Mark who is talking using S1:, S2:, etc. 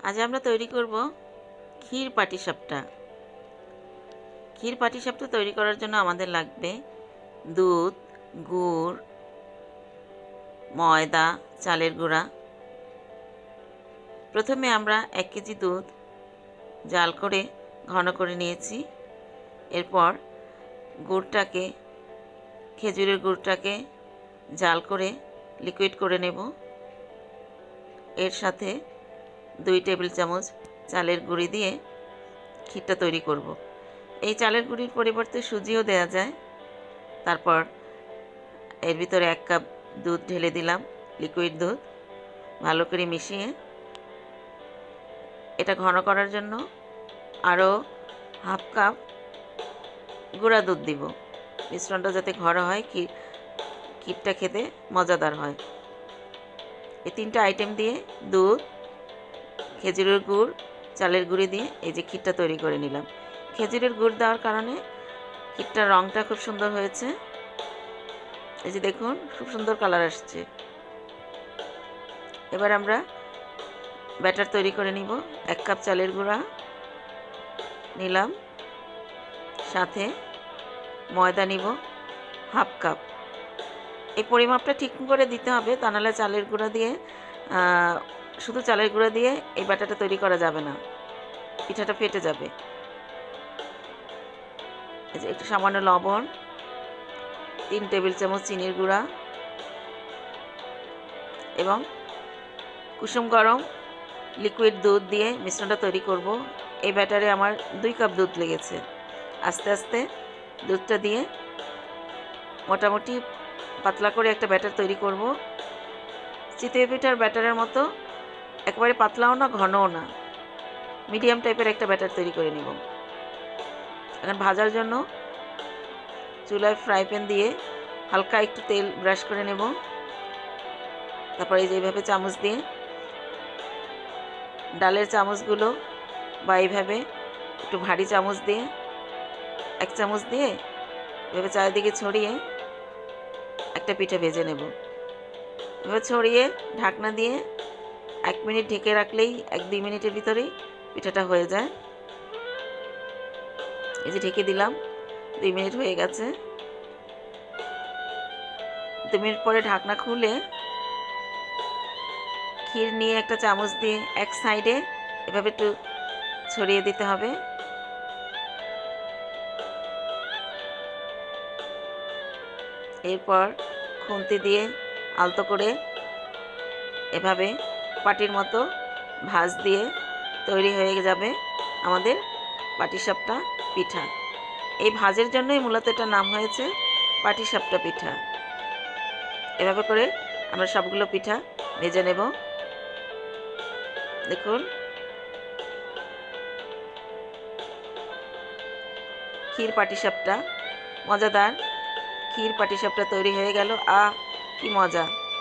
S1: আজ আমরা তৈরি করব ক্ষীর পাটিসাপটা। ক্ষীর পাটিসাপটা তৈরি করার জন্য আমাদের লাগবে দুধ, গুড়, ময়দা, চালের গুঁড়া। প্রথমে আমরা 1 কেজি দুধ জাল করে ঘন করে নিয়েছি। এরপর গুড়টাকে, খেজুরের গুড়টাকে জাল করে লিকুইড করে নেব। এর সাথে 2 টেবিল চামচ চালের গুঁড়ি দিয়ে ক্ষীরটা তৈরি করব। এই চালের গুঁড়ির পরিবর্তে সুজিও দেওয়া যায়। তারপর এর ভিতরে 1 কাপ দুধ ঢেলে দিলাম, লিকুইড দুধ। ভালো করে মিশিয়ে এটা ঘন করার জন্য আরও হাফ কাপ গুঁড়া দুধ দিব। মিশ্রণটা যাতে ঘন হয়, ক্ষীরটা খেতে মজাদার হয়। এই 3টা আইটেম দিয়ে দুধ, খেজুরের গুড়, চালের গুঁড়ি দিয়ে এই যে ক্ষীরটা তৈরি করে নিলাম। খেজুরের গুড় দেওয়ার কারণে ক্ষীরটার রঙটা খুব সুন্দর হয়েছে। এই যে দেখুন, খুব সুন্দর কালার আসছে। এবার আমরা ব্যাটার তৈরি করে নিব। 1 কাপ চালের গুঁড়া নিলাম, সাথে ময়দা নিব হাফ কাপ। এই পরিমাপটা ঠিক করে দিতে হবে, তা নাহলে চালের গুঁড়া দিয়ে শুধু চালের গুঁড়া দিয়ে এই ব্যাটারটা তৈরি করা যাবে না, পিঠাটা ফেটে যাবে। এই যে একটু সামান্য লবণ, 3 টেবিল চামচ চিনির গুঁড়া এবং কুসুম গরম লিকুইড দুধ দিয়ে মিশ্রণটা তৈরি করব। এই ব্যাটারে আমার 2 কাপ দুধ লেগেছে। আস্তে আস্তে দুধটা দিয়ে মোটামুটি পাতলা করে একটা ব্যাটার তৈরি করব। চিতই পিঠার ব্যাটারের মতো একেবারে পাতলাও না, ঘনও না, মিডিয়াম টাইপের একটা ব্যাটার তৈরি করে নিব। এখন ভাজার জন্য চুলায় ফ্রাই প্যান দিয়ে হালকা একটু তেল ব্রাশ করে নেব। তারপরে এই যে এইভাবে চামচ দিয়ে ডালের চামচগুলো বা এইভাবে একটু ভারী চামচ দিয়ে 1 চামচ দিয়ে এভাবে চারিদিকে ছড়িয়ে একটা পিঠা ভেজে নেব। এভাবে ছড়িয়ে ঢাকনা দিয়ে 1 মিনিট ঢেকে রাখলেই 1-2 মিনিটের ভিতরেই পিঠাটা হয়ে যায়। এই যে ঢেকে দিলাম, 2 মিনিট হয়ে গেছে। 2 মিনিট পরে ঢাকনা খুলে ক্ষীর নিয়ে একটা চামচ দিয়ে এক সাইডে এভাবে একটু ছড়িয়ে দিতে হবে। এরপর খুন্তি দিয়ে আলতো করে এভাবে পাটির মতো ভাঁজ দিয়ে তৈরি হয়ে যাবে আমাদের পাটিসাপটা পিঠা। এই ভাঁজের জন্যই মূলত এটার নাম হয়েছে পাটিসাপটা পিঠা। এভাবে করে আমরা সবগুলো পিঠা ভেজে নেব। দেখুন, ক্ষীর পাটিসাপটা, মজাদার ক্ষীর পাটিসাপটা তৈরি হয়ে গেল। কি মজা!